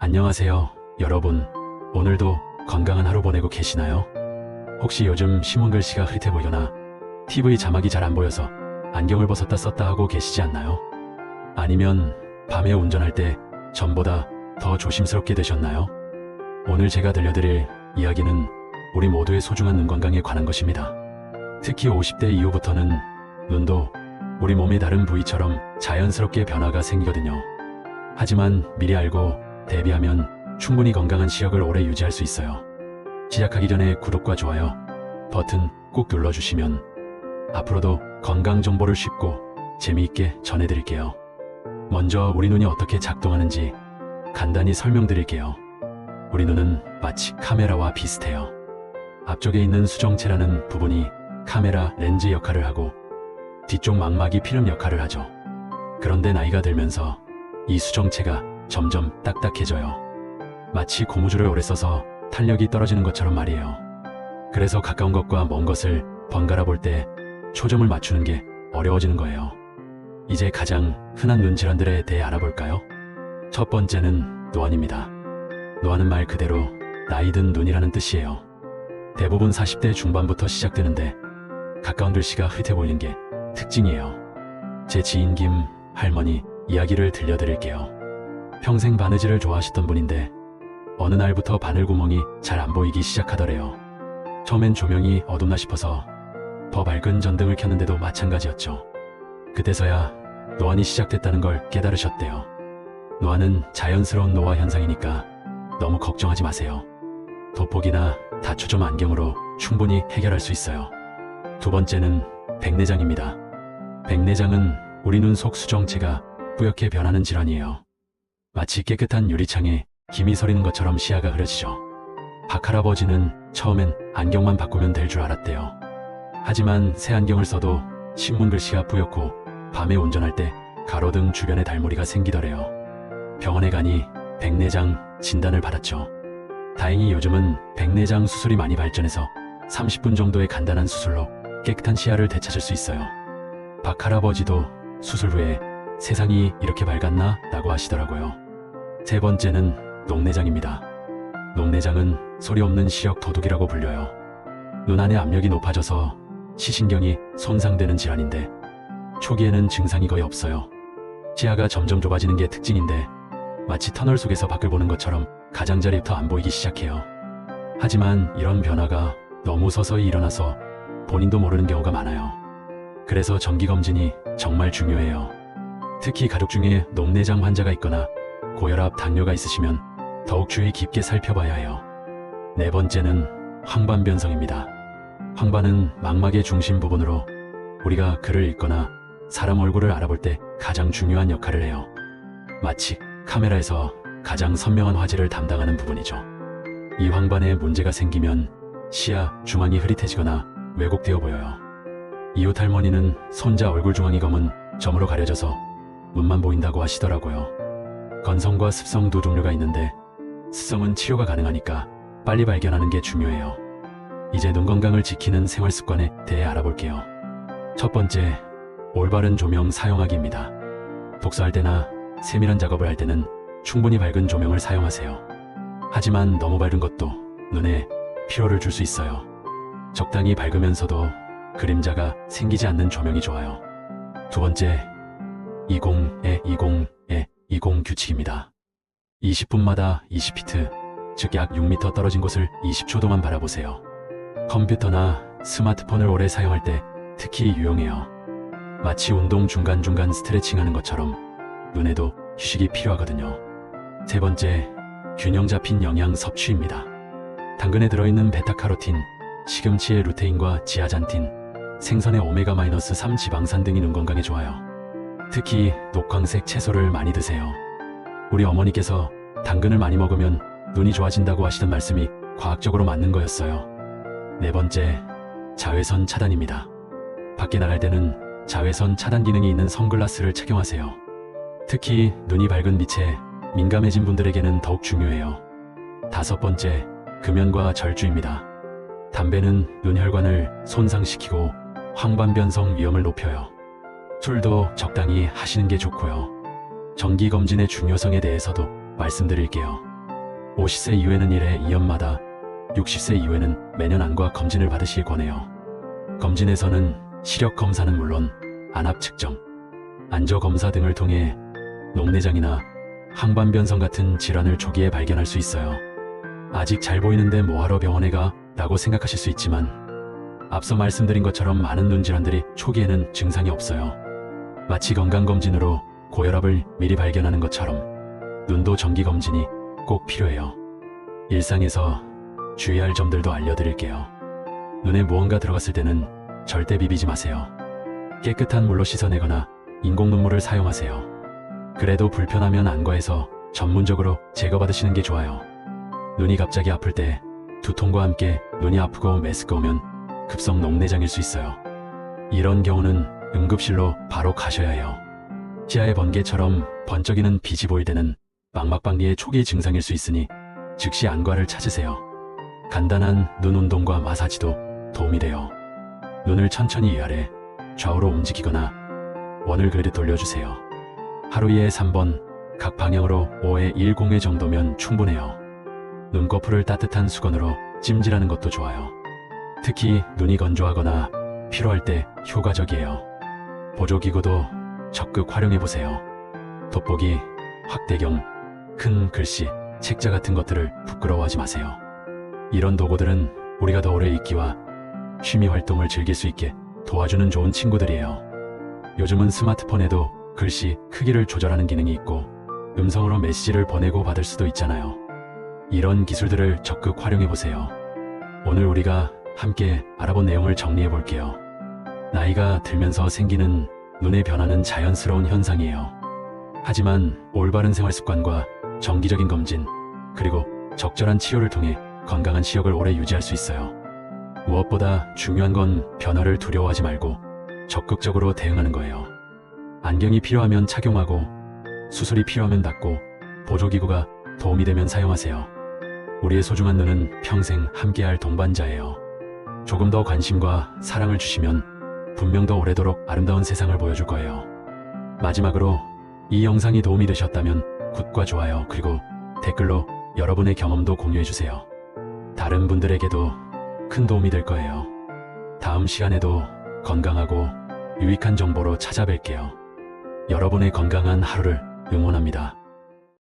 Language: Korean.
안녕하세요, 여러분. 오늘도 건강한 하루 보내고 계시나요? 혹시 요즘 신문 글씨가 흐릿해 보이거나 TV 자막이 잘 안 보여서 안경을 벗었다 썼다 하고 계시지 않나요? 아니면 밤에 운전할 때 전보다 더 조심스럽게 되셨나요? 오늘 제가 들려드릴 이야기는 우리 모두의 소중한 눈 건강에 관한 것입니다. 특히 50대 이후부터는 눈도 우리 몸의 다른 부위처럼 자연스럽게 변화가 생기거든요. 하지만 미리 알고 대비하면 충분히 건강한 시력을 오래 유지할 수 있어요. 시작하기 전에 구독과 좋아요 버튼 꾹 눌러주시면 앞으로도 건강 정보를 쉽고 재미있게 전해드릴게요. 먼저 우리 눈이 어떻게 작동하는지 간단히 설명드릴게요. 우리 눈은 마치 카메라와 비슷해요. 앞쪽에 있는 수정체라는 부분이 카메라 렌즈 역할을 하고 뒤쪽 망막이 필름 역할을 하죠. 그런데 나이가 들면서 이 수정체가 점점 딱딱해져요. 마치 고무줄을 오래 써서 탄력이 떨어지는 것처럼 말이에요. 그래서 가까운 것과 먼 것을 번갈아 볼 때 초점을 맞추는 게 어려워지는 거예요. 이제 가장 흔한 눈 질환들에 대해 알아볼까요? 첫 번째는 노안입니다. 노안은 말 그대로 나이 든 눈이라는 뜻이에요. 대부분 40대 중반부터 시작되는데 가까운 글씨가 흐릿해 보이는 게 특징이에요. 제 지인 김 할머니 이야기를 들려드릴게요. 평생 바느질을 좋아하셨던 분인데 어느 날부터 바늘구멍이 잘 안 보이기 시작하더래요. 처음엔 조명이 어둡나 싶어서 더 밝은 전등을 켰는데도 마찬가지였죠. 그때서야 노안이 시작됐다는 걸 깨달으셨대요. 노안은 자연스러운 노화 현상이니까 너무 걱정하지 마세요. 돋보기나 다초점 안경으로 충분히 해결할 수 있어요. 두 번째는 백내장입니다. 백내장은 우리 눈 속 수정체가 뿌옇게 변하는 질환이에요. 마치 깨끗한 유리창에 김이 서리는 것처럼 시야가 흐려지죠. 박할아버지는 처음엔 안경만 바꾸면 될 줄 알았대요. 하지만 새 안경을 써도 신문 글씨가 뿌옇고 밤에 운전할 때 가로등 주변에 달무리가 생기더래요. 병원에 가니 백내장 진단을 받았죠. 다행히 요즘은 백내장 수술이 많이 발전해서 30분 정도의 간단한 수술로 깨끗한 시야를 되찾을 수 있어요. 박할아버지도 수술 후에 세상이 이렇게 밝았나? 라고 하시더라고요. 세 번째는 녹내장입니다. 녹내장은 소리 없는 시력 도둑이라고 불려요. 눈 안의 압력이 높아져서 시신경이 손상되는 질환인데 초기에는 증상이 거의 없어요. 시야가 점점 좁아지는 게 특징인데 마치 터널 속에서 밖을 보는 것처럼 가장자리부터 안 보이기 시작해요. 하지만 이런 변화가 너무 서서히 일어나서 본인도 모르는 경우가 많아요. 그래서 정기검진이 정말 중요해요. 특히 가족 중에 녹내장 환자가 있거나 고혈압, 당뇨가 있으시면 더욱 주의 깊게 살펴봐야 해요. 네 번째는 황반변성입니다. 황반은 망막의 중심 부분으로 우리가 글을 읽거나 사람 얼굴을 알아볼 때 가장 중요한 역할을 해요. 마치 카메라에서 가장 선명한 화질을 담당하는 부분이죠. 이 황반에 문제가 생기면 시야 중앙이 흐릿해지거나 왜곡되어 보여요. 이웃 할머니는 손자 얼굴 중앙이 검은 점으로 가려져서 눈만 보인다고 하시더라고요. 건성과 습성 두 종류가 있는데 습성은 치료가 가능하니까 빨리 발견하는 게 중요해요. 이제 눈 건강을 지키는 생활 습관에 대해 알아볼게요. 첫 번째, 올바른 조명 사용하기입니다. 독서할 때나 세밀한 작업을 할 때는 충분히 밝은 조명을 사용하세요. 하지만 너무 밝은 것도 눈에 피로를 줄 수 있어요. 적당히 밝으면서도 그림자가 생기지 않는 조명이 좋아요. 두 번째, 20 규칙입니다. 20분마다 20피트, 즉 약 6m 떨어진 곳을 20초 동안 바라보세요. 컴퓨터나 스마트폰을 오래 사용할 때 특히 유용해요. 마치 운동 중간중간 스트레칭하는 것처럼 눈에도 휴식이 필요하거든요. 세 번째, 균형 잡힌 영양 섭취입니다. 당근에 들어있는 베타카로틴, 시금치의 루테인과 지아잔틴, 생선의 오메가-3 지방산 등이 눈 건강에 좋아요. 특히 녹광색 채소를 많이 드세요. 우리 어머니께서 당근을 많이 먹으면 눈이 좋아진다고 하시던 말씀이 과학적으로 맞는 거였어요. 네 번째, 자외선 차단입니다. 밖에 나갈 때는 자외선 차단 기능이 있는 선글라스를 착용하세요. 특히 눈이 밝은 빛에 민감해진 분들에게는 더욱 중요해요. 다섯 번째, 금연과 절주입니다. 담배는 눈혈관을 손상시키고 황반변성 위험을 높여요. 술도 적당히 하시는 게 좋고요. 정기검진의 중요성에 대해서도 말씀드릴게요. 50세 이후에는 1회 2년마다, 60세 이후에는 매년 안과 검진을 받으시길 권해요. 검진에서는 시력 검사는 물론 안압 측정, 안저 검사 등을 통해 녹내장이나 항반변성 같은 질환을 초기에 발견할 수 있어요. 아직 잘 보이는데 뭐하러 병원에 가? 라고 생각하실 수 있지만 앞서 말씀드린 것처럼 많은 눈 질환들이 초기에는 증상이 없어요. 마치 건강검진으로 고혈압을 미리 발견하는 것처럼 눈도 정기검진이 꼭 필요해요. 일상에서 주의할 점들도 알려드릴게요. 눈에 무언가 들어갔을 때는 절대 비비지 마세요. 깨끗한 물로 씻어내거나 인공 눈물을 사용하세요. 그래도 불편하면 안과에서 전문적으로 제거받으시는 게 좋아요. 눈이 갑자기 아플 때 두통과 함께 눈이 아프고 메스꺼우면 급성 녹내장일 수 있어요. 이런 경우는 응급실로 바로 가셔야 해요. 치아의 번개처럼 번쩍이는 빛이 보일 때는 망막박리의 초기 증상일 수 있으니 즉시 안과를 찾으세요. 간단한 눈 운동과 마사지도 도움이 돼요. 눈을 천천히 위아래, 좌우로 움직이거나 원을 그리듯 돌려주세요. 하루에 3번, 각 방향으로 5회 1공회 정도면 충분해요. 눈꺼풀을 따뜻한 수건으로 찜질하는 것도 좋아요. 특히 눈이 건조하거나 피로할 때 효과적이에요. 보조기구도 적극 활용해보세요. 돋보기, 확대경, 큰 글씨, 책자 같은 것들을 부끄러워하지 마세요. 이런 도구들은 우리가 더 오래 있기와 취미 활동을 즐길 수 있게 도와주는 좋은 친구들이에요. 요즘은 스마트폰에도 글씨 크기를 조절하는 기능이 있고 음성으로 메시지를 보내고 받을 수도 있잖아요. 이런 기술들을 적극 활용해보세요. 오늘 우리가 함께 알아본 내용을 정리해볼게요. 나이가 들면서 생기는 눈의 변화는 자연스러운 현상이에요. 하지만 올바른 생활습관과 정기적인 검진, 그리고 적절한 치료를 통해 건강한 시력을 오래 유지할 수 있어요. 무엇보다 중요한 건 변화를 두려워하지 말고 적극적으로 대응하는 거예요. 안경이 필요하면 착용하고, 수술이 필요하면 받고, 보조기구가 도움이 되면 사용하세요. 우리의 소중한 눈은 평생 함께할 동반자예요. 조금 더 관심과 사랑을 주시면 분명 더 오래도록 아름다운 세상을 보여줄 거예요. 마지막으로 이 영상이 도움이 되셨다면 굿과 좋아요, 그리고 댓글로 여러분의 경험도 공유해주세요. 다른 분들에게도 큰 도움이 될 거예요. 다음 시간에도 건강하고 유익한 정보로 찾아뵐게요. 여러분의 건강한 하루를 응원합니다.